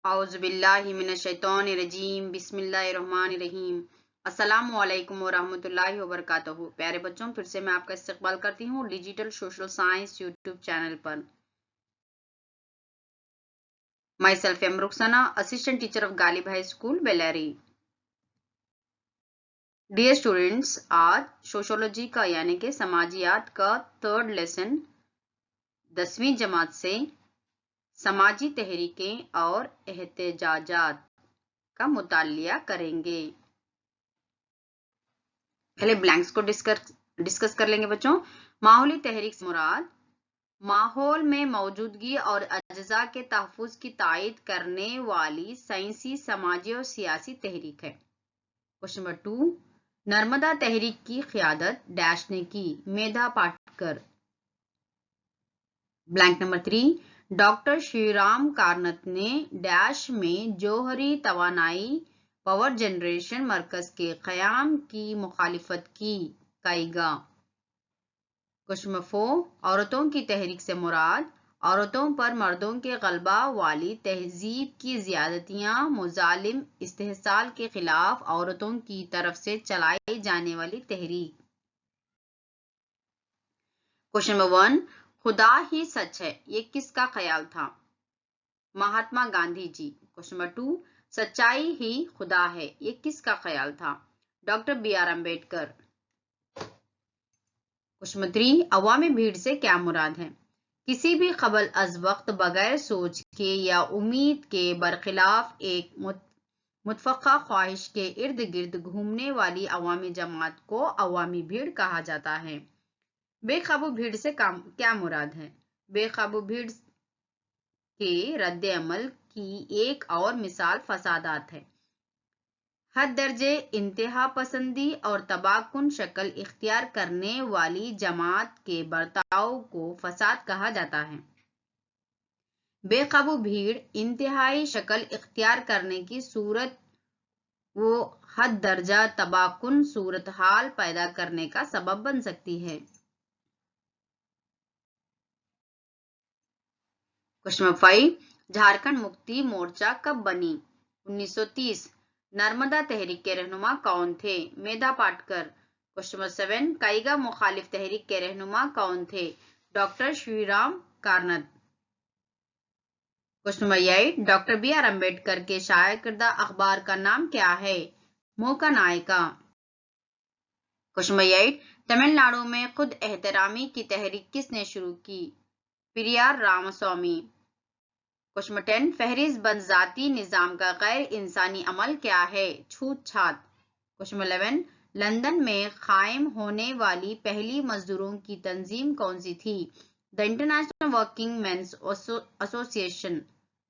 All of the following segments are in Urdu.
اعوذ باللہ من الشیطان الرجیم بسم اللہ الرحمن الرحیم السلام علیکم ورحمۃ اللہ وبرکاتہ۔ پیارے بچوں، پھر سے میں آپ کا استقبال کرتی ہوں digital social science YouTube channel پر۔ Myself am Rukhsana, assistant teacher of Ghalib high school Bellary. Dear students, آج سوشولوجی کا یعنی کہ سماجیات کا 3rd لیسن 10ویں جماعت سے سماجی تحریکیں اور احتجاجات کا مطالعہ کریں گے۔ پہلے بلینکس کو ڈسکس کر لیں گے بچوں۔ ماحولی تحریک سے مراد ماحول میں موجودگی اور اجزاء کے تحفظ کی تائید کرنے والی سائنسی، سماجی اور سیاسی تحریک ہے۔ کوشچن نمبر 2، نرمدا تحریک کی قیادت ڈیش نے کی؟ Medha Patkar. Blank number 3، doctor Shri Ram کارنت نے ڈیش میں جوہری توانائی پاور جنریشن مرکز کے قیام کی مخالفت کی؟ کائیگا۔ کوشچن نمبر 4، عورتوں کی تحریک سے مراد عورتوں پر مردوں کے غلبہ والی تہذیب کی زیادتیاں، مظالم، استحصال کے خلاف عورتوں کی طرف سے چلائی جانے والی تحریک۔ کوشچن نمبر 1، خدا ہی سچ ہے، یہ کس کا خیال تھا؟ مہاتما گاندھی جی۔ کوشچن نمبر 2، سچائی ہی خدا ہے، یہ کس کا خیال تھا؟ Doctor B R Ambedkar. Question number 3، عوامی بھیڑ سے کیا مراد ہے؟ کسی بھی قبل از وقت، بغیر سوچ کے یا امید کے، برخلاف ایک متفقہ خواہش کے ارد گرد گھومنے والی عوامی جماعت کو عوامی بھیڑ کہا جاتا ہے۔ بے قابو بھیڑ سے کیا مراد ہے؟ بے قابو بھیڑ کے رد عمل کی ایک اور مثال فسادات ہے۔ حد درجے انتہا پسندی اور تباہ کن شکل اختیار کرنے والی جماعت کے برتاؤ کو فساد کہا جاتا ہے۔ بے قابو بھیڑ انتہائی شکل اختیار کرنے کی صورت و حد درجہ تباہ کن صورتحال پیدا کرنے کا سبب بن سکتی ہے۔ کوشچن نمبر 5، جھارکھنڈ مکتی مورچہ کب بنی؟ 1930۔ نرمدا تحریک کے رہنما کون تھے؟ میدھا پاٹکر۔ کوشچن نمبر 7، کائیگا مخالف تحریک کے رہنما کون تھے؟ Doctor Shri Ram Karanth. Question number 8، doctor B R Ambedkar کے شائع کردہ اخبار کا نام کیا ہے؟ موکا نائکا۔ کوشچن نمبر 8، تمل ناڈو میں خود احترامی کی تحریک کس نے شروع کی؟ پیریار راماسوامی۔ کوشچن نمبر 10، فہرست بند ذاتی نظام کا غیر انسانی عمل کیا ہے؟ چھوت چھات۔ کوشچن نمبر 11، لندن میں قائم ہونے والی پہلی مزدوروں کی تنظیم کون سی تھی؟ دی انٹرنیشنل ورکنگ مینس ایسوسی ایشن۔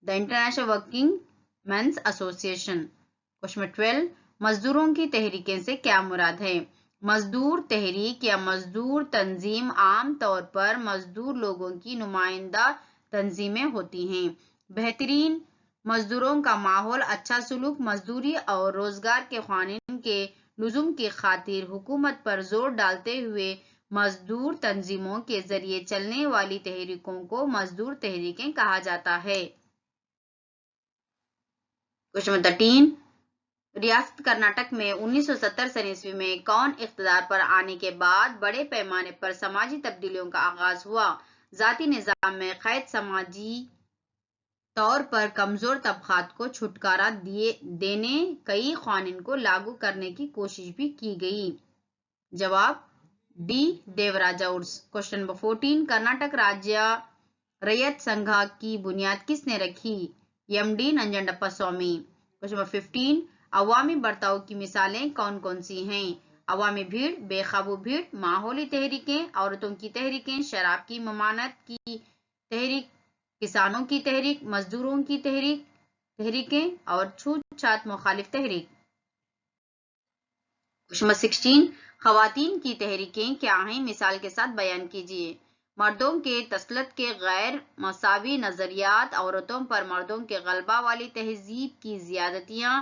دی انٹرنیشنل ورکنگ مینس ایسوسی ایشن۔ کوشچن نمبر 12، مزدوروں کی تحریکیں سے کیا مراد ہے؟ مزدور تحریک یا مزدور تنظیم عام طور پر مزدور لوگوں کی نمائندہ تنظیمیں ہوتی ہیں۔ بہترین مزدوروں کا ماحول، اچھا سلوک، مزدوری اور روزگار کے قوانین کے لزوم کی خاطر حکومت پر زور ڈالتے ہوئے مزدور تنظیموں کے ذریعے چلنے والی تحریکوں کو مزدور تحریکیں کہا جاتا ہے۔ کوشچن نمبر 13، ریاست کرناٹک میں 1970 میں کون اقتدار پر آنے کے بعد بڑے پیمانے پر سماجی تبدیلیوں کا آغاز ہوا؟ ذاتی نظام میں قید، سماجی طور پر کمزور طبقات کو چھٹکارا دینے کئی قوانین کو لاگو کرنے کی کوشش بھی کی گئی۔ جواب D, Devaraja Urs. Question number 14، Karnataka Rajya Raitha Sangha کی بنیاد کس نے رکھی؟ M D Nanjundappa Swamy. Question number 15، عوامی برتاؤ کی مثالیں کون کون سی ہیں؟ عوامی بھیڑ، بے قابو بھیڑ، ماحولی تحریکیں، عورتوں کی تحریکیں، شراب کی ممانعت کی تحریک، کسانوں کی تحریک، مزدوروں کی تحریکیں اور چھوت چھات مخالف تحریک۔ کوشچن نمبر 16، خواتین کی تحریکیں کیا ہیں؟ مثال کے ساتھ بیان کیجیے۔ مردوں کے تسلط کے غیر مساوی نظریات، عورتوں پر مردوں کے غلبہ والی تہذیب کی زیادتیاں،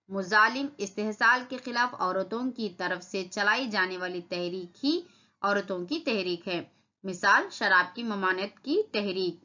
مظالم، استحصال کے خلاف عورتوں کی طرف سے چلائی جانے والی تحریک ہی عورتوں کی تحریک ہے۔ مثال، شراب کی ممانعت کی تحریک۔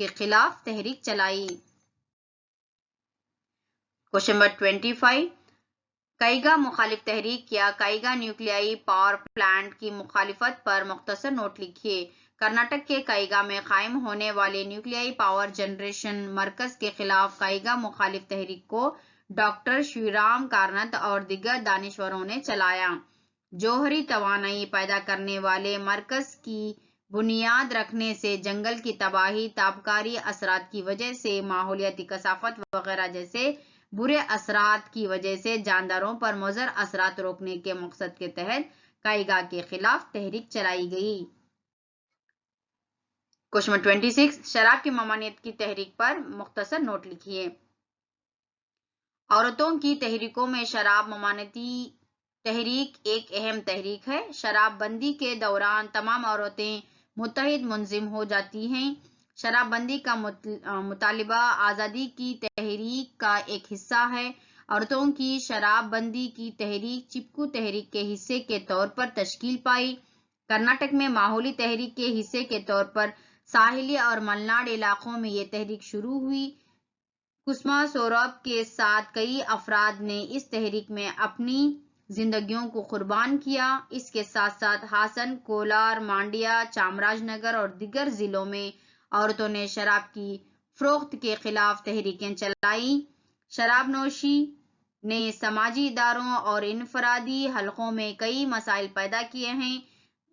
کے خلاف تحریک چلائی۔ کوشچن نمبر 25، کائیگا مخالف تحریک یا کائیگا نیوکلیائی پاور پلانٹ کی مخالفت پر مختصر نوٹ لکھیے۔ کرناٹک کے کائیگا میں قائم ہونے والے نیوکلیائی پاور جنریشن مرکز کے خلاف کائیگا مخالف تحریک کو ڈاکٹر شیو رام کارنت اور دیگر دانشوروں نے چلایا۔ جوہری توانائی پیدا کرنے والے مرکز کی بنیاد رکھنے سے جنگل کی تباہی، تابکاری اثرات کی وجہ سے ماحولیاتی کثافت وغیرہ جیسے برے اثرات کی وجہ سے جانداروں پر مضر اثرات روکنے کے مقصد کے تحت کائیگا کے خلاف تحریک چلائی گئی۔ کوشچن نمبر 26، شراب کی ممانعت کی تحریک پر مختصر نوٹ لکھیے۔ عورتوں کی تحریکوں میں شراب ممانعتی تحریک ایک اہم تحریک ہے۔ شراب بندی کے دوران تمام عورتیں متحد منظم ہو جاتی ہیں۔ شراب بندی کا مطالبہ آزادی کی تحریک کا ایک حصہ ہے۔ عورتوں کی شراب بندی کی تحریک چپکو تحریک کے حصے کے طور پر تشکیل پائی۔ کرناٹک میں ماحولی تحریک کے حصے کے طور پر ساحلی اور ملناڈ علاقوں میں یہ تحریک شروع ہوئی۔ کسما سوروپ کے ساتھ کئی افراد نے اس تحریک میں اپنی زندگیوں کو قربان کیا۔ اس کے ساتھ ساتھ ہاسن، کولار، مانڈیا، چامراج نگر اور دیگر ضلعوں میں عورتوں نے شراب کی فروخت کے خلاف تحریکیں چلائیں۔ شراب نوشی نے سماجی اداروں اور انفرادی حلقوں میں کئی مسائل پیدا کیے ہیں۔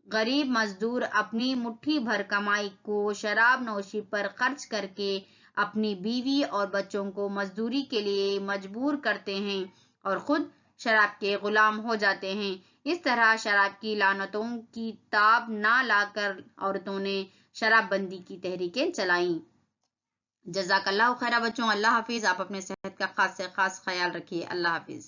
غریب مزدور اپنی مٹھی بھر کمائی کو شراب نوشی پر خرچ کر کے اپنی بیوی اور بچوں کو مزدوری کے لیے مجبور کرتے ہیں اور خود شراب کے غلام ہو جاتے ہیں۔ اس طرح شراب کی لعنتوں کی تاب نہ لا کر عورتوں نے شراب بندی کی تحریکیں چلائیں۔ جزاک اللہ خیرہ بچوں، اللہ حافظ۔ آپ اپنے صحت کا خاص سے خاص خیال رکھیے۔ اللہ حافظ۔